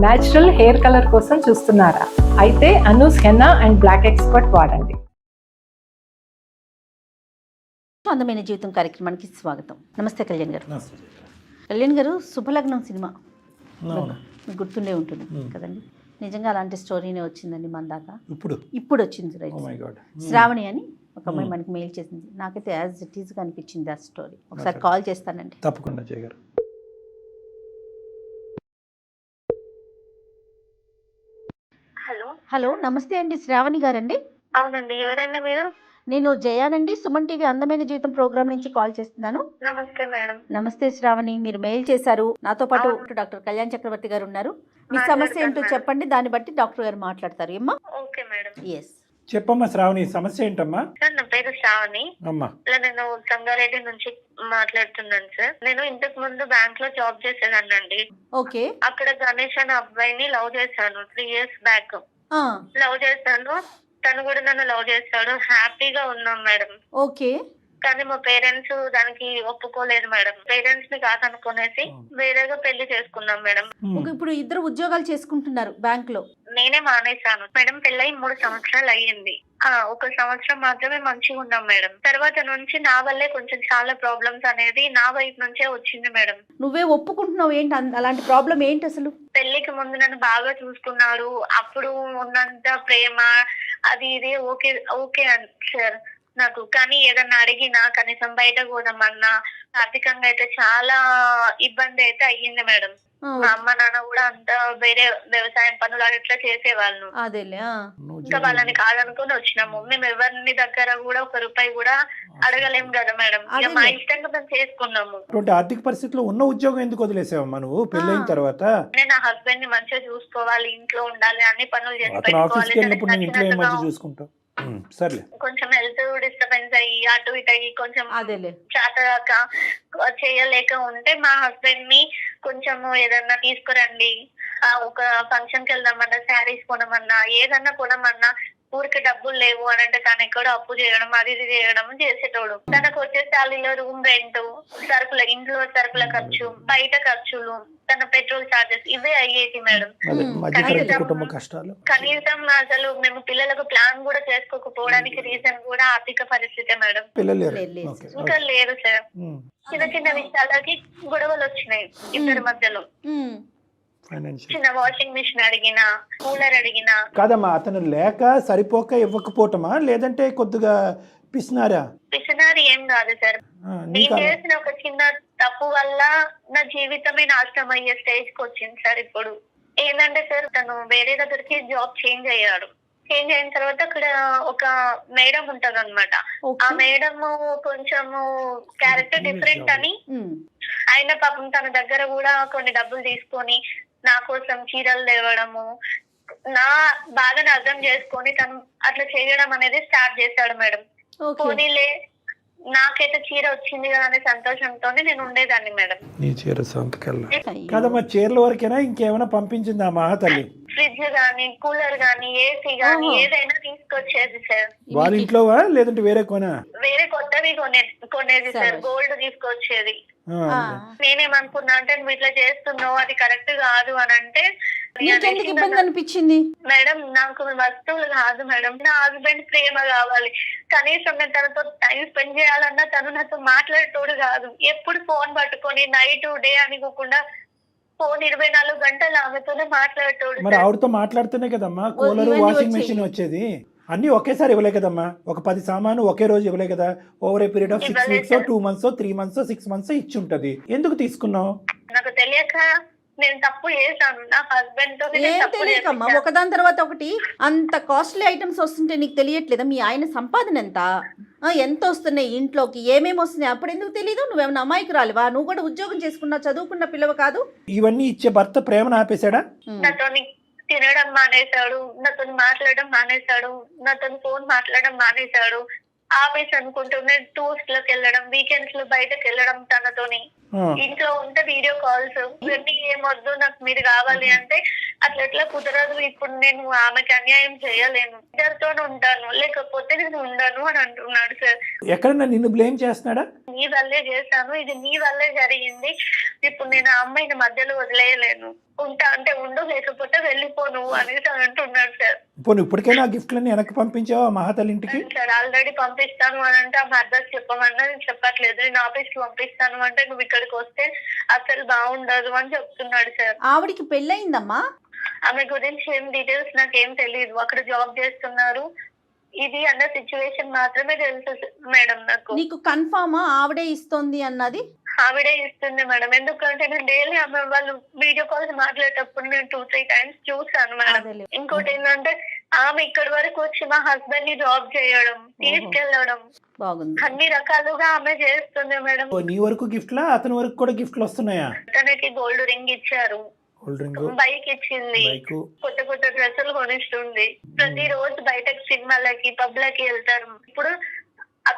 Natural hair colour కోసం చూస్తున్నారా? అయితే Anoos henna and black expert వాడండి. అందమైన జీవితం కార్యక్రమానికి స్వాగతం. నమస్తే కళ్యాణ్ గారు. కళ్యాణ్ గారు, శుభలగ్నం సినిమా మీకు గుర్తుండే ఉంటుంది కదండి. నిజంగా అలాంటి స్టోరీనే వచ్చిందండి మన దాకా. ఇప్పుడు వచ్చింది రైట్. శ్రావణి అని ఒక అమ్మాయి మనకి మెయిల్ చేసింది. నాకైతే యాజ్ ఇట్ ఈస్గా అనిపించింది ఆ స్టోరీ. ఒకసారి కాల్ చేస్తానండి. తప్పకుండా చేయగారు. హలో, నమస్తే అండి. శ్రావణి గారండి? అవునండి. ఎవరండి మీరు? నేను జయానండి, సుమన్ టీవీ అందమైన జీవితం ప్రోగ్రామ్ నుంచి కాల్ చేస్తున్నాను. నమస్తే మేడం. నమస్తే శ్రావణి, మీరు మెయిల్ చేశారు. నాతో పాటు డాక్టర్ కళ్యాణ్ చక్రవర్తి గారు ఉన్నారు. మీ సమస్య ఏంటో చెప్పండి, దాన్ని బట్టి డాక్టర్ గారు మాట్లాడతారు. ఏమ్మా? Okay madam. ఎస్ చెప్పమ్మా శ్రావణి, సమస్య ఏంటమ్మా? సార్, నా పేరు శ్రావణి. అమ్మా, నేను సంగారెడ్డి నుంచి మాట్లాడుతున్నాను సార్. నేను ఇంతకు ముందు బ్యాంక్ లో జాబ్ చేసేదాన్నండి. ఓకే. అక్కడ గణేష్ అనే అబ్బాయిని లవ్ చేశాను 3 years బ్యాక్. లవ్ చేశాను, తను కూడా నన్ను లవ్ చేస్తాడు. హ్యాపీగా ఉన్నాం మేడం. ఓకే. కానీ మా పేరెంట్స్ దానికి ఒప్పుకోలేదు మేడం. పేరెంట్స్ ని కాదనుకునేసి వేరేగా పెళ్లి చేసుకున్నాం మేడం. ఇప్పుడు ఇద్దరు ఉద్యోగాలు చేసుకుంటున్నారు బ్యాంక్ లో. నేనే మానేశాను మేడం. పెళ్ళై 3 సంవత్సరాలు అయ్యింది. 1 సంవత్సరం మాత్రమే మంచిగా ఉన్నాం మేడం. తర్వాత నుంచి నా వల్లే కొంచెం చాలా ప్రాబ్లమ్స్ అనేది నా వైపు నుంచే వచ్చింది మేడం. నువ్వే ఒప్పుకుంటున్నావు ఏంటి? అలాంటి ప్రాబ్లం ఏంటి అసలు? పెళ్లికి ముందు నన్ను బాగా చూసుకున్నాడు. అప్పుడు ఉన్నంత ప్రేమ అది ఇది ఓకే ఓకే సార్ నాకు. కానీ ఏదన్నా అడిగినా, కనీసం బయట పోదామన్నా, ఆర్థికంగా అయితే చాలా ఇబ్బంది అయితే అయ్యింది మేడం. మా అమ్మ నాన్న కూడా అంతా వేరే వ్యవసాయం పనులు అట్లా చేసేవాళ్ళు. ఇంకా వాళ్ళని కాదనుకుని వచ్చినాము. మేము ఎవరిని దగ్గర కూడా 1 రూపాయి కూడా అడగలేము కదా మేడం. ఇక మా ఇష్టంగా మేము చేసుకున్నాము. ఆర్థిక పరిస్థితిలో ఉన్న ఉద్యోగం ఎందుకు వదిలేసావమ్మా నువ్వు పెళ్ళైన తర్వాత? నేను నా హస్బెండ్ ని మంచిగా చూసుకోవాలి, ఇంట్లో ఉండాలి, అన్ని పనులు చేసి చూసుకుంటావు. సర్లే. కొంచెం హెల్త్ డిస్టర్బెన్స్ అయ్యి అటు ఇటు అయ్యి కొంచెం చేతగాక చేయలేక ఉంటే మా హస్బెండ్ ని కొంచెం ఏదన్నా తీసుకురండి, ఒక ఫంక్షన్ కి వెళ్దామన్నా, శారీస్ కొనమన్నా, ఏదన్నా కొనమన్నా ఊరికి డబ్బులు లేవు అని అంటే తను ఎక్కడో అప్పు చేయడం, అది ఇది చేయడం చేసేటోడు. తనకు వచ్చే శాలీలో రూమ్ రెంట్, సరుకుల ఇంట్లో సరుకుల ఖర్చు, బయట ఖర్చులు, తన పెట్రోల్ చార్జెస్ ఇవే అయ్యేది మేడం. కనీసం అసలు మేము పిల్లలకు ప్లాన్ కూడా చేసుకోకపోవడానికి రీజన్ కూడా ఆర్థిక పరిస్థితే మేడం. ఇంకా లేదు సార్. చిన్న చిన్న విషయాలకి గొడవలు వచ్చినాయి ఇద్దరి మధ్యలో. చిన్న వాషింగ్ మిషన్ అడిగినా, కూలర్ అడిగినా. కాదమ్మా, అతను లేక సరిపోక ఇవ్వకపోవటమా, లేదంటే కొద్దిగా పిసినారి ఏం కాదు సార్. నేను చేసిన ఒక చిన్న తప్పు వల్ల నా జీవితమే నాశనం అయ్యే స్టేజ్ కి వచ్చింది సార్. ఇప్పుడు ఏంటంటే సార్, తను వేరే దగ్గరికి జాబ్ చేంజ్ అయ్యాడు. చేంజ్ అయిన తర్వాత అక్కడ ఒక మేడం ఉంటది అనమాట. ఆ మేడం కొంచెము క్యారెక్టర్ డిఫరెంట్ అని ఆయన పాపం తన దగ్గర కూడా కొన్ని డబ్బులు తీసుకొని నా కోసం చీరలు తేవడము, నా బాధను అర్థం చేసుకొని తను అట్లా చేయడం అనేది స్టార్ట్ చేశాడు మేడం. పోనీలే, నాకైతే చీర వచ్చింది కదా అనే సంతోషంతోనే నేను ఉండేదాన్ని మేడం. నీ చీర కాదమ్మా, చీరల వరకేనా ఇంకేమైనా పంపించిందా మా తల్లి? ఫ్రిడ్జ్ గానీ, కూలర్ గానీ, ఏసీ గానీ ఏదైనా తీసుకొచ్చేది సార్. వాళ్ళ ఇంట్లోవా లేదంటే వేరే వేరే కొత్తవి కొనేది సార్. గోల్డ్ తీసుకొచ్చేది. నేనేమనుకున్నా అంటే నువ్వు ఇట్లా చేస్తున్నావు, అది కరెక్ట్ కాదు అని అంటే ఇబ్బంది అనిపించింది మేడం. నాకు వస్తువులు కాదు మేడం, నా హస్బెండ్ ప్రేమ కావాలి. కనీసం నేను తనతో టైం స్పెండ్ చేయాలన్నా తను నాతో మాట్లాడేటోడు కాదు. ఎప్పుడు ఫోన్ పట్టుకొని నైట్ డే అనుకోకుండా ఫోన్ 24 గంటలు ఆమెతోనే మాట్లాడేటోడు. మరి ఆవిడతో మాట్లాడుతూనే కదమ్మా కూలర్, వాషింగ్ మెషిన్ వచ్చేది. అన్ని ఒకేసారి ఇవ్వలే కదమ్మా, ఒక 10 సామాను ఒకే రోజు ఇవ్వలే కదా. Over a period of 6 weeks, 2 months, 3 months, 6 months ఇచ్చి ఉంటది. ఎందుకు తీసుకున్నావు? నాకు తెలియక నేను తప్పు చేశాను. నా హస్బెండ్ తో ఏం తెలియకమ్మా, ఒకదాని తర్వాత ఒకటి అంత కాస్ట్లీ ఐటమ్స్ వస్తుంటే నీకు తెలియట్లేదా? మీ ఆయన సంపాదన ఎంత వస్తున్నాయి, ఇంట్లోకి ఏమేమి వస్తున్నాయి, అప్పుడు ఎందుకు తెలీదు? నువ్వేమన్నా అమాయకురాలివా? నువ్వు కూడా ఉద్యోగం చేసుకున్నా, చదువుకున్న పిల్లవ కాదు. ఇవన్నీ ఇచ్చే భర్త ప్రేమను ఆపేశాడా? నాతోని తినడం మానేశాడు, నాతో మాట్లాడడం మానేశాడు, నాతో ఫోన్ మాట్లాడడం మానేశాడు. ఆఫీస్ అనుకుంటూనే టూర్స్ లోకి వెళ్ళడం, వీకెండ్స్ లో బయటకు వెళ్ళడం తనతోని. ఇంట్లో ఉంటే వీడియో కాల్స్, ఇవన్నీ ఏమొద్దు, నాకు మీరు కావాలి అంటే అట్లా ఎట్లా కుదరదు. ఇప్పుడు నేను ఆమెకి అన్యాయం చేయలేను, ఇద్దరితో ఉంటాను, లేకపోతే నేను ఉండను అని అంటున్నాడు సార్. ఎక్కడన్నా నిన్ను బ్లేమ్ చేస్తున్నాడా? నీ వల్లే చేశాను, ఇది నీ వల్లే జరిగింది, ఇప్పుడు నేను ఆ అమ్మాయిని మధ్యలో వదిలేయలేను, ఉంటా అంటే ఉండు, లేకపోతే వెళ్ళిపో నువ్వు అనేసి అంటున్నాడు సార్. పోనీ ఇప్పటికైనా ఆ గిఫ్ట్లన్నీ వెనక్కి పంపించావా మహాతల్లి ఇంటికి? సార్ ఆల్రెడీ పంపిస్తాను అని అంటే ఆమె అడ్రస్ చెప్పమన్నా నేను చెప్పట్లేదు. నేను ఆఫీస్ కి పంపిస్తాను అంటే నువ్వు ఇక్కడికి వస్తే అసలు బాగుండదు అని చెప్తున్నాడు సార్. ఆవిడికి పెళ్ళయిందమ్మా? ఆమె గురించి ఏం డీటెయిల్స్ నాకేం తెలియదు. అక్కడ జాబ్ చేస్తున్నారు, ఇది అన్న సిచ్యువేషన్ మాత్రమే తెలుసు మేడం నాకు. నీకు కన్ఫామా ఆవిడే ఇస్తోంది అన్నది? ఆవిడే ఇస్తుంది మేడం, ఎందుకంటే నేను డైలీ ఆమె వాళ్ళు వీడియో కాల్స్ మాట్లాడేటప్పుడు నేను 2-3 times చూసాను మేడం. అదేలే. ఇంకోటి ఏంటంటే ఆమె ఇక్కడి వరకు వచ్చి మా హస్బెండ్ ని జాబ్ చేయడం, తీసుకెళ్లడం, బాగుంది. అన్ని రకాలుగా ఆమె చేస్తుంది మేడం. ఓ, నీ వరకు గిఫ్ట్లా, అతని వరకు కూడా గిఫ్ట్లు వస్తున్నాయా? తనకి గోల్డ్ రింగ్ ఇచ్చారు, కూల్ డ్రింక్, బైక్ ఇచ్చింది, బైక్, కొత్త కొత్త డ్రెస్సులు కొనిస్తుంది, ప్రతి రోజు బయటకు సినిమాలకి పబ్లకి వెళ్తారు. ఇప్పుడు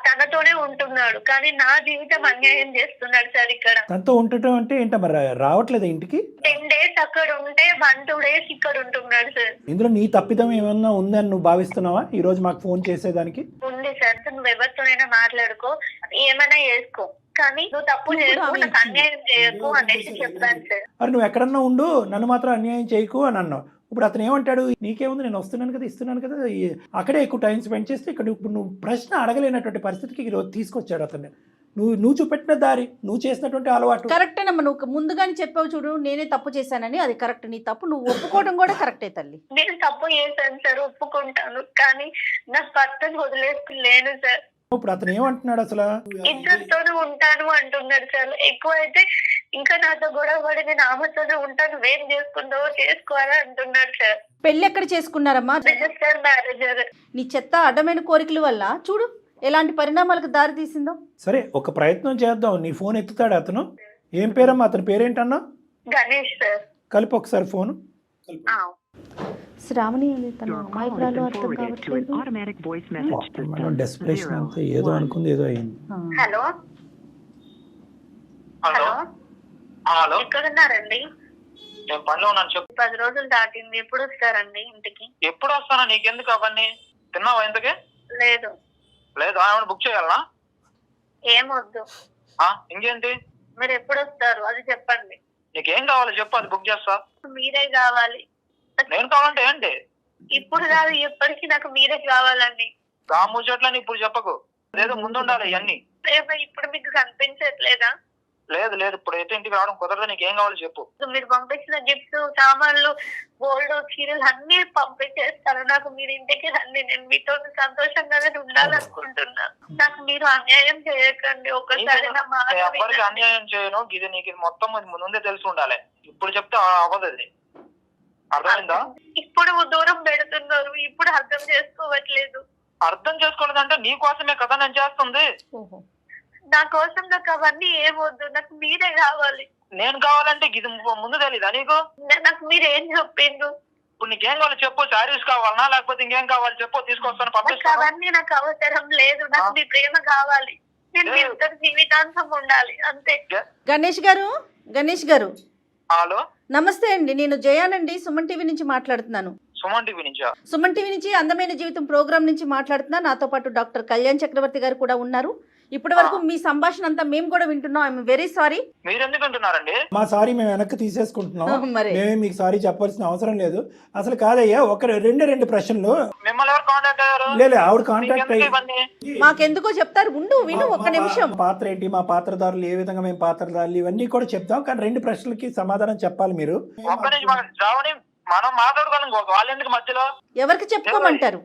తనతోనే ఉంటున్నాడు, కానీ నా జీవితం అన్యాయం చేస్తున్నాడు సార్. ఇక్కడ తనతో ఉండటం అంటే ఏంట, మరి రావట్లేదా ఇంటికి? 10 days అక్కడ ఉంటే 1-2 days ఇక్కడ ఉంటున్నాడు సార్. ఇందులో నీ తప్పిదం ఏమన్నా ఉందని నువ్వు భావిస్తున్నావా ఈ రోజు మాకు ఫోన్ చేసేదానికి? ఉంది సార్, నువ్వు ఎవరితోనైనా మాట్లాడుకో, ఏమైనా చేసుకో, కానీ నువ్వు తప్పు చేయకు, నాకు అన్యాయం చేయకు అనేసి చెప్పాను సార్. మరి నువ్వు ఎక్కడన్నా ఉండు, నన్ను మాత్రం అన్యాయం చేయకు అని అన్నావు. ఇప్పుడు అతను ఏమంటాడు? నీకేముంది, నేను వస్తున్నాను కదా, ఇస్తున్నాను కదా, అక్కడే ఎక్కువ టైం స్పెండ్ చేస్తే ఇక్కడ ఇప్పుడు నువ్వు ప్రశ్న అడగలేనటువంటి పరిస్థితికి ఈరోజు తీసుకొచ్చాడు అతన్ని. నువ్వు చూపెట్టిన దారి, నువ్వు చేసినటువంటి అలవాటు కరెక్టేనమ్మా. నువ్వు ముందుగానే చెప్పావు చూడు, నేనే తప్పు చేశానని, అది కరెక్ట్. నీ తప్పు నువ్వు ఒప్పుకోవడం కూడా కరెక్టే తల్లి. నేను తప్పు చేశాను సార్, ఒప్పుకుంటాను, కానీ నా భర్తను వదిలేసుకులేను సార్. ఇప్పుడు అతను ఏమంటున్నాడు అసలు? ఇద్దరితోనే ఉంటాను అంటున్నాడు సార్. ఎక్కువ అయితే ఇంకా నాతో గొడవ పడి నేను ఆమెతోనే ఉంటాను, వేం చేసుకుంటావో చేసుకోవాలని అంటున్నాడు సార్. పెళ్ళి ఎక్కడ చేసుకున్నారమ్మా? రిజిస్టర్ మ్యారేజర్. నీ చెత్త అడ్డమైన కోరికల వల్ల చూడు ఎలాంటి పరిణామాలకు దారి తీసిందో. సరే, ఒక ప్రయత్నం చేద్దాం. నీ ఫోన్ ఎత్తుతాడు అతను. ఏం పేరమ్మా అతని పేరేంటన్నా? గణేష్ సార్. కలిపి ఒకసారి ఫోన్. శ్రావణి తన అమాయకురాలు అర్థం కావట్లేదు. డెస్పిరేషన్ అంతా ఏదో అనుకుంది, ఏదో అయింది. హలో హలో హలో, ఎక్కడున్నారండి? నేను పనిలో ఉన్నాను, చెప్పు. 10 రోజులు దాటింది, ఎప్పుడు వస్తారండి ఇంటికి? ఎప్పుడు వస్తానా, నీకెందుకు అవన్నీ? తిన్నావా ఇంతకే? లేదు. లేదు, ఏమైనా బుక్ చేయాలనా? ఏం వద్దు. ఇంకేంటి? మీరు ఎప్పుడు వస్తారు అది చెప్పండి. నీకేం కావాలో చెప్పు, అది బుక్ చేస్తా. మీరే కావాలి. నేను కావాలంటే ఏంటి? ఇప్పుడు కాదు, ఎప్పటికీ నాకు మీరే కావాలండి. ఆ ముచ్చట్లని ఇప్పుడు చెప్పకు, ఏదో ముందుండాలి ఇవన్నీ. ఇప్పుడు మీకు కనిపించట్లేదా? లేదు లేదు, ఇప్పుడు అయితే ఇంటికి రావడం కుదరదు. నీకేం కావాలో చెప్పు. మీరు పంపించిన గిఫ్ట్స్, సామాన్లు, గోల్డ్, చీరలు అన్ని పంపించేస్తాను. నాకు మీరు ఇంటికి రండి, నేను మీతో సంతోషంగానే ఉండాలనుకుంటున్నా. నాకు మీరు అన్యాయం చేయకండి, ఒకసారి నా మాట నేను ఎవరికి అన్యాయం చేయను. ఇది నీకు మొత్తం ముందే తెలిసి ఉండాలి. ఇప్పుడు చెప్తే అవ్వదు, అది అర్థమైందా? ఇప్పుడు దూరం పెడుతున్నారు, ఇప్పుడు అర్థం చేసుకోవట్లేదు. అర్థం చేసుకోలేదంటే నీ కోసమే కదా నేను చేస్తుంది. నా కోసం నాకు అవన్నీ ఏమొద్దు, నాకు మీరే కావాలి. నేను కావాలంటే ఇది ముందు తెలీదా నీకు? నాకు మీరు ఏం చెప్పిండ్రు? ఇప్పుడు నీకేం కావాలో చెప్పు. శారీస్ కావాలనా లేకపోతే ఇంకేం కావాలి చెప్పు, తీసుకొస్తాను, పంపిస్తాను. అవన్నీ నాకు అవసరం లేదు, నాకు మీ ప్రేమ కావాలి. నేను మీ ఇద్దరు జీవితాంతం ఉండాలి, అంతే. గణేష్ గారు, గణేష్ గారు హలో, నమస్తే అండి. నేను జయానండి, సుమన్ టీవీ నుంచి మాట్లాడుతున్నాను. సుమన్ టీవీ నుంచా? సుమన్ టీవీ నుంచి అందమైన జీవితం ప్రోగ్రామ్ నుంచి మాట్లాడుతున్నా. నాతో పాటు డాక్టర్ కళ్యాణ్ చక్రవర్తి గారు కూడా ఉన్నారు. ఇప్పటి వరకు మీ సంభాషణ అంతా మేము కూడా వింటున్నాం. I'm very sorry. మీరు ఎందుకు అంటున్నారండి? మా సారీ మేము వెనక్కి తీసేసుకుంటున్నాం. మరి మేమే మీకు సారీ చెప్పాల్సిన అవసరం లేదు. అసలు కాదయ్యా, ఒక రెండు ప్రశ్నలు. మిమ్మల్ని ఎవరు కాంటాక్ట్ అయ్యారు? లేదు, ఆవిడ కాంటాక్ట్ అయ్యి మాకెందుకో చెప్తారు. ఉండు విను ఒక్క నిమిషం. పాత్ర ఏంటి, మా పాత్రదారులు ఏ విధంగా మేము పాత్రదారులు, ఇవన్నీ కూడా చెప్తాం. కానీ 2 ప్రశ్నలకి సమాధానం చెప్పాలి మీరు. ఒక్క నుంచి శ్రావణి, మనం మాట్లాడుకోవాలి, వాళ్ళ ఎందుకు మధ్యలో? ఎవరికి చెప్పుకోమంటారు?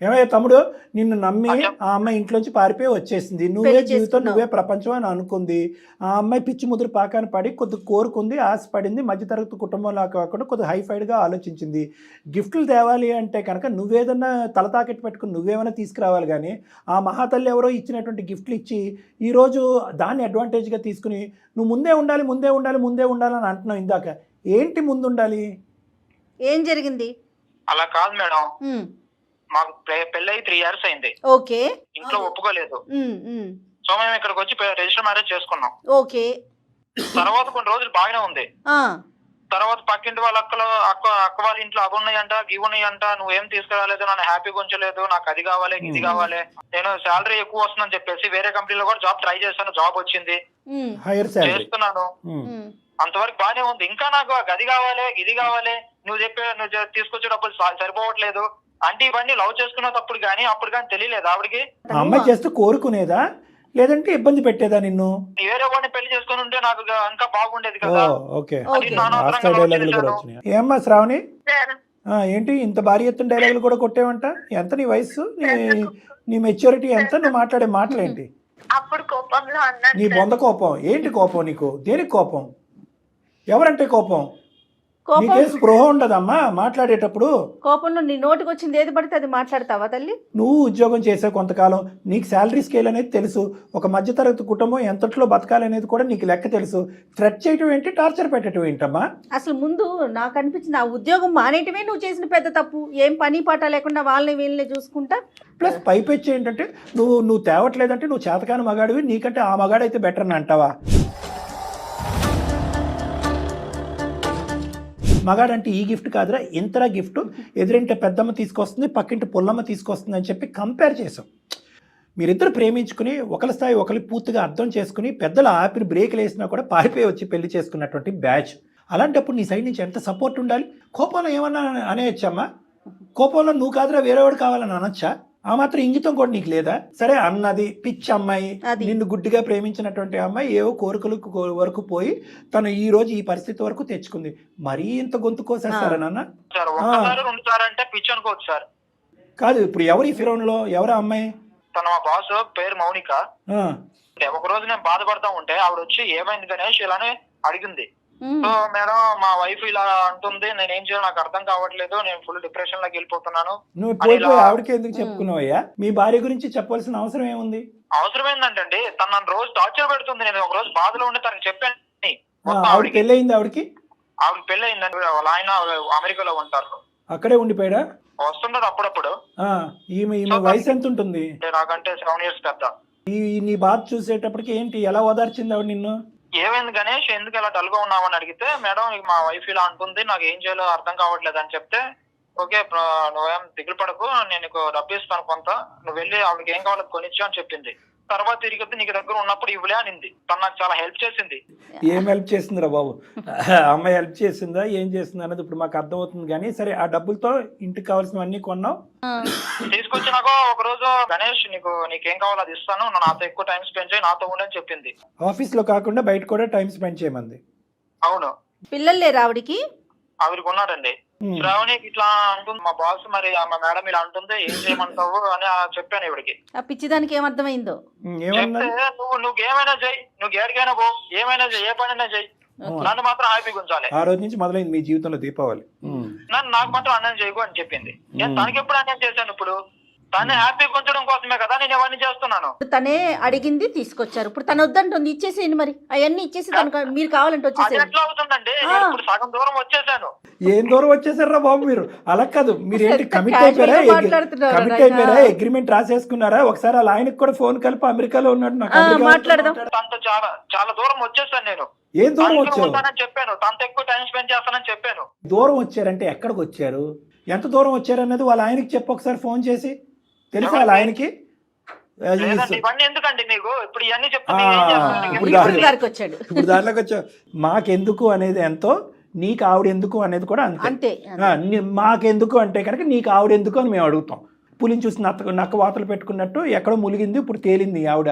ఏమయ్యా తమ్ముడు, నిన్ను నమ్మి ఆ అమ్మాయి ఇంట్లోంచి పారిపోయి వచ్చేసింది. నువ్వే జీవితం, నువ్వే ప్రపంచం అని అనుకుంది. ఆ అమ్మాయి పిచ్చి ముదురు పాకాన పడి కొద్ది కోరుకుంది, ఆశపడింది. మధ్యతరగతి కుటుంబంలో కాకుండా కొద్దిగా హైఫైడ్గా ఆలోచించింది. గిఫ్ట్లు తేవాలి అంటే కనుక నువ్వేదన్నా తల తాకెట్టు పెట్టుకుని నువ్వేమైనా తీసుకురావాలి. కానీ ఆ మహాతల్లి ఎవరో ఇచ్చినటువంటి గిఫ్ట్లు ఇచ్చి ఈరోజు దాన్ని అడ్వాంటేజ్గా తీసుకుని నువ్వు ముందే ఉండాలి, ముందే ఉండాలి, ముందే ఉండాలని అంటున్నావు. ఇందాక ఏంటి ముందు ఉండాలి? ఏం జరిగింది? అలా కాదు మేడం, మాకు పెళ్ళయి 3 years అయింది. ఓకే. ఇంట్లో ఒప్పుకోలేదు. సో మేము ఇక్కడికి వచ్చి రిజిస్టర్ మ్యారేజ్ చేసుకున్నాం. ఓకే. తర్వాత కొన్ని రోజులు బాగానే ఉంది. తర్వాత పక్కింటి వాళ్ళ అక్క వాళ్ళ ఇంట్లో అవి ఉన్నాయంట ఇవి ఉన్నాయంట, నువ్వేం తీసుకురాలేదు, నన్ను హ్యాపీగా ఉంచలేదు, నాకు అది కావాలి ఇది కావాలి, నేను శాలరీ ఎక్కువ వస్తుందని చెప్పేసి వేరే కంపెనీలో కూడా జాబ్ ట్రై చేశాను, జాబ్ వచ్చింది, హైయర్ శాలరీ చేస్తున్నాను, అంతవరకు బానే ఉంది. ఇంకా నాకు అది కావాలి ఇది కావాలి, నువ్వు తీసుకొచ్చే డబ్బులు సరిపోవట్లేదు అంటే ఇవన్నీ లవ్ చేసుకునేటప్పుడు కానీ అప్పుడు కానీ తెలియలేదు ఆవిడకి. ఆ అమ్మాయి జస్ట్ కోరుకునేదా లేదంటే ఇబ్బంది పెట్టేదా నిన్ను? వేరే వాడిని పెళ్లి చేసుకుని ఉంటే నాకు ఇంకా బాగుండేది కదా. ఓకే, అది నాన్న డైలాగులు కూడా వచ్చినాయి. ఏమ్మా శ్రావణి, సార్ ఏంటి ఇంత భారీ ఎత్తున డైలాగులు కూడా కొట్టేవంట? ఎంత నీ వయసు, నీ మెచ్యూరిటీ ఎంత, నువ్వు మాట్లాడే మాటలేంటి? అప్పుడు కోపంలో అన్నాను నీ బొంద కోపం ఏంటి? కోపం నీకు దేనికి కోపం? ఎవరంటే కోపం? నీకే స్పృహ ఉండదమ్మా మాట్లాడేటప్పుడు? కోపంలో నీ నోటికి వచ్చింది ఏది పడితే అది మాట్లాడతావా తల్లి? నువ్వు ఉద్యోగం చేసే కొంతకాలం నీకు శాలరీ స్కేల్ అనేది తెలుసు, ఒక మధ్యతరగతి కుటుంబం ఎంతట్లో బతకాలనేది కూడా నీకు లెక్క తెలుసు. థ్రెట్ చేయటం ఏంటి, టార్చర్ పెట్టడం ఏంటమ్మా? అసలు ముందు నాకు అనిపించింది ఆ ఉద్యోగం మానేయటమే నువ్వు చేసిన పెద్ద తప్పు. ఏం పని పాట లేకుండా వాళ్ళని వీళ్ళని చూసుకుంటా. ప్లస్ పైపెచ్చి ఏంటంటే నువ్వు తేవట్లేదంటే నువ్వు చేతకాని మగాడివి, నీకంటే ఆ మగాడైతే బెటర్ అని అంటావా? మగాడంటే ఈ గిఫ్ట్ కాదురా, ఇంతరా గిఫ్ట్, ఎదురింటే పెద్దమ్మ తీసుకొస్తుంది, పక్కింటి పుల్లమ్మ తీసుకొస్తుంది అని చెప్పి కంపేర్ చేసాం. మీరిద్దరు ప్రేమించుకుని ఒకరి స్థాయి ఒకరి పూర్తిగా అర్థం చేసుకుని పెద్దలు ఆపిన బ్రేక్లు వేసినా కూడా పారిపోయి వచ్చి పెళ్లి చేసుకున్నటువంటి బ్యాచ్. అలాంటప్పుడు నీ సైడ్ నుంచి ఎంత సపోర్ట్ ఉండాలి? కోపంలో ఏమన్నా అనేయచ్చమ్మా? కోపంలో నువ్వు కాదురా వేరేవాడు కావాలని అనొచ్చా? ఆ మాత్రం ఇంగితం కూడా నీకు లేదా? సరే అన్నది పిచ్చి అమ్మాయి, నిన్ను గుడ్డిగా ప్రేమించినటువంటి అమ్మాయి ఏవో కోరికలు వరకు పోయి తను ఈ రోజు ఈ పరిస్థితి వరకు తెచ్చుకుంది. మరీ ఇంత గొంతు కోసేస్తారా నాన్న? పిచ్చి అనుకోవచ్చు సార్. కాదు, ఇప్పుడు ఎవరు ఈ ఫిరోన్లో ఎవరు అమ్మాయి? తన మా బాస్ పేరు మౌనిక. ఒక రోజు నేను బాధపడతా ఉంటే ఆవిడ వచ్చి ఏమైంది గణేష్ ఇలానే అడిగింది. సో మేడం మా వైఫ్ ఇలా అంటుంది, నేను ఏం చేయాలి నాకు అర్థం కావట్లేదు, నేను ఫుల్ డిప్రెషన్ లోకి వెళ్ళిపోతున్నాను. నువ్వు పోయిపోయి ఆవిడకి ఎందుకు చెప్పుకున్నావయ్యా? మీ భార్య గురించి చెప్పాల్సిన అవసరం ఏముంది? అవసరం ఏంటంటే తను నన్ను రోజు టార్చర్ పెడుతుంది. నేను ఒక రోజు బాధలో ఉండి తనకి చెప్పాను. ఆవిడ పెళ్ళయింది? ఆవిడకి పెళ్ళి అయిందండి. వాళ్ళ ఆయన అమెరికాలో ఉంటారు. అక్కడే ఉండిపోయాడా? వస్తుంటాడు అప్పుడప్పుడు. ఈమె వయసు ఎంత ఉంటుంది? నాకంటే 7 years పెద్ద. నీ బాధ చూసేటప్పటికి ఏంటి, ఎలా ఓదార్చింది ఆవిడ నిన్ను? ఏమైంది గణేష్ ఎందుకు ఇలా డల్ గా ఉన్నావని అడిగితే, మేడం మా వైఫ్ ఇలా అంటుంది, నాకు ఏం చేయాలో అర్థం కావట్లేదు అని చెప్తే, ఓకే నువ్వేం దిగులు పడకు, నేను నీకు డబ్బు ఇస్తాను కొంత, నువ్వు వెళ్ళి ఆవిడకి ఏం కావాలో కొనిచ్చు అని చెప్పింది. తర్వాత తిరిగి నీకు దగ్గర ఉన్నప్పుడు ఇవ్వలే అనింది. తను నాకు చాలా హెల్ప్ చేసింది. ఏం హెల్ప్ చేసిందిరా బాబు? అమ్మాయి హెల్ప్ చేసిందా ఏం చేసింది అన్నది ఇప్పుడు మాకు అర్థమవుతుంది. కానీ సరే, ఆ డబ్బులతో ఇంటికి కావాల్సినవన్నీ కొన్నావు, తీసుకొచ్చినాక ఒక రోజు గణేష్ నీకేం కావాలో అది ఇస్తాను, నాతో ఎక్కువ టైం స్పెండ్ చేయి, నాతో ఉండని చెప్పింది. ఆఫీస్ లో కాకుండా బయట కూడా టైం స్పెండ్ చేయమంది. అవును. పిల్లలు లేరు ఆవిడికి? ఆవిడకి ఉన్నారండి. శ్రావణికి ఇట్లా అంటుంది మా బాస్, మరి మా మేడం ఇలా అంటుంది, ఏం చేయమంటావు అని చెప్పాను ఇవిడికి. ఆ పిచ్చిదానికి ఏమర్థమైందో చెప్తే, నువ్వు ఏమైనా చెయ్యి, నువ్వు ఏడికైనా పో, ఏమైనా చెయ్యి, ఏ పనైనా చెయ్యి, నన్ను మాత్రం హ్యాపీగా ఉంచాలి. ఆ రోజు నుంచి మొదలైంది మీ జీవితంలో దీపావళి. నాకు మాత్రం అన్నం చేయకు అని చెప్పింది. నేను తనకి ఎప్పుడు అన్నం చేశాను? ఇప్పుడు తను హ్యాపీగా ఉంచడం కోసమే కదా నేను ఇవన్నీ చేస్తున్నాను. తనే అడిగింది, తీసుకొచ్చారు. ఇప్పుడు తను వద్దంటుంది, ఇచ్చేసేయండి. మరి అవన్నీ ఇచ్చేసి తనకు మీరు కావాలంటే వచ్చేసి. ఎట్లా అవుతుందండి? నేను ఇప్పుడు సగం దూరం వచ్చేసాను. ఏం దూరం వచ్చేసారా బాబు మీరు? అలా కాదు, మీరు ఏంటి కమిట్ అయిపోయారా? అగ్రిమెంట్ రాసేసుకున్నారా? ఒకసారి అలా ఆయనకు కూడా ఫోన్ కలిపి అమెరికాలో ఉన్నాడు, నాకు మాట్లాడదాం. తనతో చాలా చాలా దూరం వచ్చేసాను నేను. ఏం దూరం వచ్చావు? చెప్పాను తనతో ఎక్కువ టైం స్పెండ్ చేస్తానని చెప్పాను. దూరం వచ్చారంటే ఎక్కడికి వచ్చారు, ఎంత దూరం వచ్చారు అన్నది వాళ్ళ ఆయనకి చెప్పు ఒకసారి ఫోన్ చేసి. తెలుసా వాళ్ళ ఆయనకి? ఇవన్నీ ఎందుకండి మీకు ఇప్పుడు ఇవన్నీ ఇప్పుడు దాంట్లోకి వచ్చావు. మాకెందుకు అనేది ఎంతో, నీకు ఆవిడెందుకు అనేది కూడా అంతే. మాకెందుకు అంటే కనుక నీకు ఆవిడెందుకు అని మేము అడుగుతాం. పులిని చూసి నక్క వాతలు పెట్టుకున్నట్టు ఎక్కడో ములిగింది, ఇప్పుడు తేలింది ఆవిడ.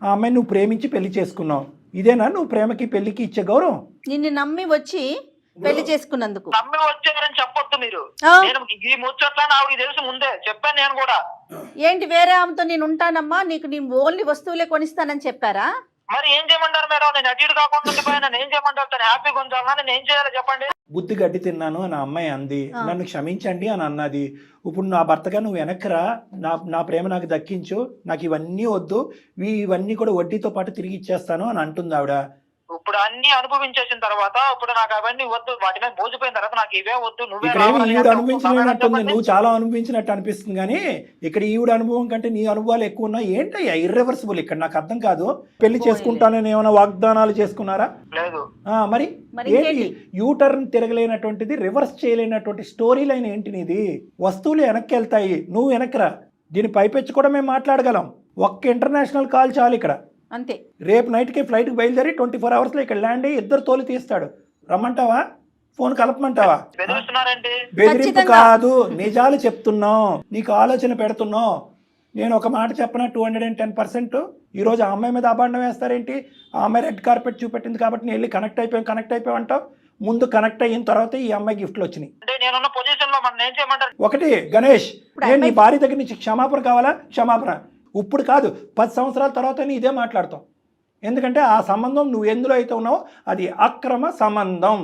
ఆ అమ్మాయి నువ్వు ప్రేమించి పెళ్లి చేసుకున్నావు. ఇదేనా నువ్వు ప్రేమకి పెళ్లికి ఇచ్చే గౌరవం? నిన్ను నమ్మి వచ్చి పెళ్లి చేసుకున్నందుకు నమ్మి వచ్చారని చెప్పొద్దు మీరు. నేను ఈ ముచ్చట్లని ఆవిడకి తెలుసు ముందే చెప్పాను నేను కూడా. ఏంటి వేరే ఆమెతో నేను ఉంటానమ్మా, నీకు నేను ఓన్లీ వస్తువులే కొనిస్తానని చెప్పారా? మరి ఏం చేయమంటారు మేడం? నేను అటు ఇటు కాకుండా ఉండిపోయినా ఏం చేయమంటారు? తను హ్యాపీగా ఉంచాలన్నా నేను ఏం చేయాలో చెప్పండి. బుద్ధి గడ్డి తిన్నాను అని అమ్మాయి అంది, నన్ను క్షమించండి అని అన్నది. ఇప్పుడు నా భర్తగా నువ్వు వెనక్కిరా, నా ప్రేమ నాకు దక్కించు, నాకు ఇవన్నీ వద్దు, ఇవన్నీ కూడా వడ్డీతో పాటు తిరిగి ఇచ్చేస్తాను అని అంటుంది ఆవిడ. ఇప్పుడు అన్ని అనుభవించేసిన తర్వాత ఇప్పుడు నాకు అవన్నీ వద్దు, వాటి మీద మోసిపోయిన తర్వాత నాకు ఇవే వద్దు, నువ్వే ఇక్కడ ఏమి రావాలని ఈవిడ అంటే అనుభవించినట్టుంది, చెప్పండి. నువ్వు చాలా అనుభవించినట్టు అనిపిస్తుంది కానీ ఇక్కడ ఈవిడ అనుభవం కంటే నీ అనుభవాలు ఎక్కువ ఉన్నాయి. ఏంటయ్యా ఇర్రివర్సిబుల్ ఇక్కడ నాకు అర్థం కాదు. పెళ్లి చేసుకుంటానని ఏమైనా వాగ్దానాలు చేసుకున్నారా? లేదు. మరి ఏంటి యూ టర్న్ తిరగలేనటువంటిది, రివర్స్ చేయలేనటువంటి స్టోరీ లైన్ ఏంటి నీది? వస్తువులు వెనక్కి వెళ్తాయి, నువ్వు వెనక్కిరా. దీని పైపెచ్చి కూడా మేము మాట్లాడగలం. ఒక్క ఇంటర్నేషనల్ కాల్ చాలు ఇక్కడ. అంతే. రేపు నైట్కి ఫ్లైట్కి బయలుదేరి 24 అవర్స్లో ఇక్కడ ల్యాండ్ అయ్యి ఇద్దరు తోలు తీస్తాడు. రమ్మంటావా? ఫోన్ కలపమంటావా? బెదిరిస్తున్నారండి. బెదిరింపు కాదు, నిజాలు చెప్తున్నాం, నీకు ఆలోచన పెడుతున్నాం. నేను ఒక మాట చెప్పనా, 210%. ఈరోజు ఆ అమ్మాయి మీద అబాండం వేస్తారేంటి? ఆ అమ్మాయి రెడ్ కార్పెట్ చూపెట్టింది కాబట్టి నేను వెళ్ళి కనెక్ట్ అయిపోయాం అంటావు. ముందు కనెక్ట్ అయిన తర్వాత ఈ అమ్మాయి గిఫ్ట్లు వచ్చినాయి. అంటే నేనున్న పొజిషన్ లో మనం ఏం చేయమంటారు? ఒకటి గణేష్, నేను నీ భార్య దగ్గర నుంచి క్షమాపణ కావాలా? క్షమాపణ ఇప్పుడు కాదు, 10 సంవత్సరాల తర్వాత ఇదే మాట్లాడతాం. ఎందుకంటే ఆ సంబంధం నువ్వు ఎందులో అయితే ఉన్నావో అది అక్రమ సంబంధం,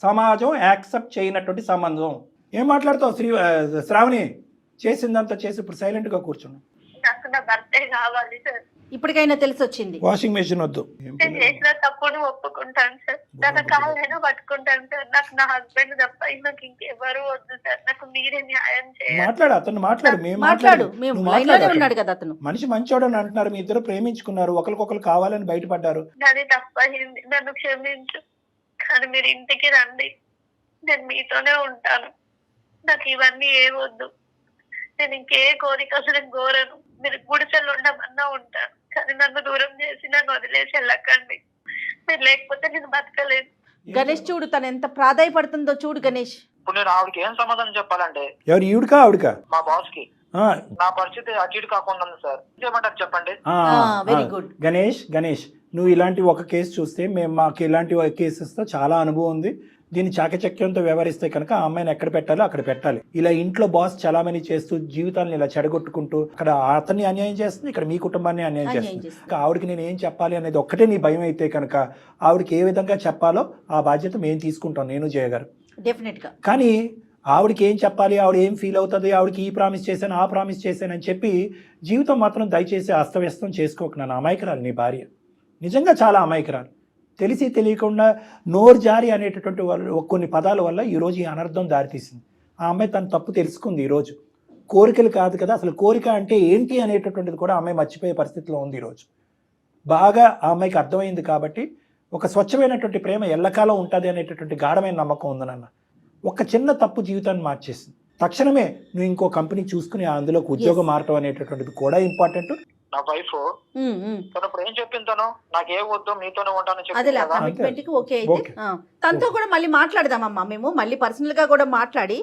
సమాజం యాక్సెప్ట్ చేయనటువంటి సంబంధం. ఏం మాట్లాడతావు శ్రావణి? చేసిందంతా చేసి ఇప్పుడు సైలెంట్గా కూర్చున్నావు. నాకు నా భర్తే కావాలి సార్. ఇప్పటికైనా తెలిసి వచ్చింది. వాషింగ్ మెషిన్ వద్దు. నేను చేసిన తప్పును ఒప్పుకుంటాను సార్. తన కాళ్ళైనా పట్టుకుంటాను సార్. నాకు నా హస్బెండ్ తప్ప నాకు ఇంకెవరు వద్దు సార్. నాకు మీరే న్యాయం చేయాలి. మాట్లాడు, అతను మాట్లాడు. మాట్లాడు, మేము లైన్లోనే ఉన్నాడు కదా అతను. మనిషి మంచోడు అని అంటున్నారు, మీ ఇద్దరు ప్రేమించుకున్నారు, ఒకరికొకరు కావాలని బయటపడ్డారు. నాది తప్పయింది, నన్ను క్షమించు. కానీ మీరు ఇంటికి రండి, నేను మీతోనే ఉంటాను. నాకు ఇవన్నీ ఏ వద్దు. నేను ఇంకే కోరిక అసలు కోరను. మీరు గుడిసెలు ఉండమన్నా ఉంటాను, కానీ నన్ను దూరం చేసి నన్ను వదిలేసి వెళ్ళకండి. మీరు లేకపోతే నేను బతకలేదు. గణేష్ చూడు, తను ఎంత ప్రాధాయపడుతుందో చూడు గణేష్. ఇప్పుడు నేను ఆవిడకి ఏం సమాధానం చెప్పాలంటే? ఎవరు? ఈవిడకా ఆవిడకా? మా బాస్ కి. నా పరిస్థితి అటు ఇటు కాకుండా ఉంది సార్, ఏమంటారు చెప్పండి. Very good. గణేష్ నువ్వు ఇలాంటి ఒక కేసు చూస్తే మాకు ఇలాంటి కేసెస్తో చాలా అనుభవం ఉంది. దీన్ని చాకచక్యంతో వ్యవహరిస్తే కనుక ఆ అమ్మాయిని ఎక్కడ పెట్టాలో అక్కడ పెట్టాలి. ఇలా ఇంట్లో బాస్ చలామణి చేస్తూ జీవితాలను ఇలా చెడగొట్టుకుంటూ అక్కడ అతన్ని అన్యాయం చేస్తుంది, ఇక్కడ మీ కుటుంబాన్ని అన్యాయం చేస్తుంది. ఆవిడకి నేను ఏం చెప్పాలి అనేది ఒక్కటే నీ భయం అయితే కనుక ఆవిడకి ఏ విధంగా చెప్పాలో ఆ బాధ్యత మేము తీసుకుంటాం, నేను జయగారు. డెఫినెట్గా. కానీ ఆవిడకి ఏం చెప్పాలి, ఆవిడ ఏం ఫీల్ అవుతుంది, ఆవిడకి ఈ ప్రామిస్ చేశాను ఆ ప్రామిస్ చేశాను అని చెప్పి జీవితం మాత్రం దయచేసి అస్తవ్యస్తం చేసుకోకు. నన్ను అమాయకురాలు నీ భార్య, నిజంగా చాలా అమాయకురాలు. తెలిసి తెలియకుండా నోరు జారి అనేటటువంటి కొన్ని పదాల వల్ల ఈరోజు ఈ అనర్థం దారితీసింది. ఆ అమ్మాయి తన తప్పు తెలుసుకుంది. ఈరోజు కోరికలు కాదు కదా, అసలు కోరిక అంటే ఏంటి అనేటటువంటిది కూడా అమ్మాయి మర్చిపోయే పరిస్థితిలో ఉంది. ఈరోజు బాగా ఆ అమ్మాయికి అర్థమైంది కాబట్టి ఒక స్వచ్ఛమైనటువంటి ప్రేమ ఎల్లకాలం ఉంటుంది అనేటటువంటి గాఢమైన నమ్మకం ఉంది నాన్న. ఒక చిన్న తప్పు జీవితాన్ని మార్చేసింది. తక్షణమే నువ్వు ఇంకో కంపెనీ చూసుకుని అందులోకి ఉద్యోగం మారటం అనేటటువంటిది కూడా ఇంపార్టెంట్. నా వైఫ్ తను ఇప్పుడు ఏం చెప్పింది, తను నాకు ఏ వద్దు మీతోనే ఉంటానని అదేలా చెప్పింది. కమిట్మెంట్ కి ఓకే అయితే తనతో కూడా మళ్ళీ మాట్లాడదామమ్మా. మేము మళ్ళీ పర్సనల్ గా కూడా మాట్లాడి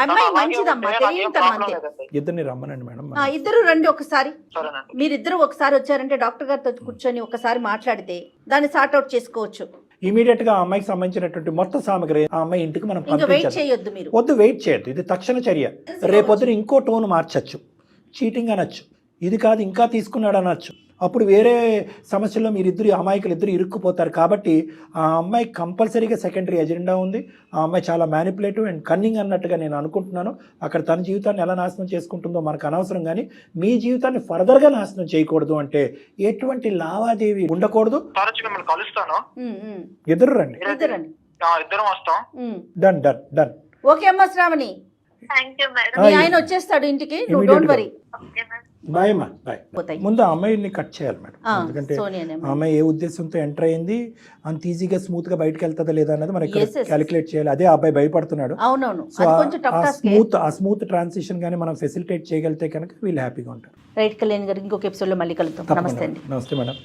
అమ్మాయి మంచిదమ్మా, తెలియదు అంతే. ఇద్దరిని రమ్మనండి మేడం. ఇద్దరు రండి ఒకసారి. సరేనండి. మీరిద్దరు ఒకసారి వచ్చారంటే డాక్టర్ గారితో కూర్చొని ఒకసారి మాట్లాడితే దాన్ని సార్ట్అవుట్ చేసుకోవచ్చు. ఇమీడియట్ గా ఆ అమ్మాయికి సంబంధించినటువంటి మొత్తం సామగ్రి ఆ అమ్మాయి ఇంటికి మనం ఇంకా వెయిట్ పంపించాలి. చేయొద్దు మీరు. వద్దు, వెయిట్ చేయొద్దు. ఇది తక్షణ చర్య. రేపొద్దున ఇంకో టోన్ మార్చచ్చు, చీటింగ్ అనొచ్చు, ఇది కాదు ఇంకా తీసుకున్నాడు అనొచ్చు. అప్పుడు వేరే సమస్యల్లో మీరిద్దరు అమాయకులు ఇద్దరు ఇరుక్కుపోతారు. కాబట్టి ఆ అమ్మాయి కంపల్సరీగా సెకండరీ ఎజెండా ఉంది. ఆ అమ్మాయి చాలా మ్యానిపులేటివ్ అండ్ కన్నింగ్ అన్నట్టుగా నేను అనుకుంటున్నాను. అక్కడ తన జీవితాన్ని ఎలా నాశనం చేసుకుంటుందో మనకు అనవసరం, కానీ మీ జీవితాన్ని ఫర్దర్గా నాశనం చేయకూడదు అంటే ఎటువంటి లావాదేవీ ఉండకూడదు. మిమ్మల్ని కలుస్తాను, ఎదురు రండి. ఇద్దరం వస్తాం. Done done done. ఓకే అమ్మా శ్రావణి, థ్యాంక్ యూ మేడం. మీ ఆయన వచ్చేస్తాడు ఇంటికి, నువ్వు don't worry. Okay madam. Bye అమ్మా, బాయ్. పోతాయి. ముందు ఆ అమ్మాయిని కట్ చేయాలి మేడం, ఎందుకంటే సోనియానే ఆ అమ్మాయి ఏ ఉద్దేశంతో ఎంటర్ అయింది, అంత ఈజీగా స్మూత్ గా బయటకు వెళ్తుందా లేదా అన్నది మనం Yes, yes. క్యాలిక్యులేట్ చేయాలి. అదే ఆ అబ్బాయి భయపడుతున్నాడు. అవునవును, సో అది కొంచెం టఫ్ టాస్క్. ఆ స్మూత్ ట్రాన్సిషన్ గానీ మనం ఫెసిలిటేట్ చేయగలిగితే కనుక వీళ్ళు హ్యాపీగా ఉంటారు. రైట్ కళ్యాణ్ గారు, ఇంకొక ఎపిసోడ్ లో మళ్ళీ కలుద్దాం. నమస్తే అండి. నమస్తే మేడం.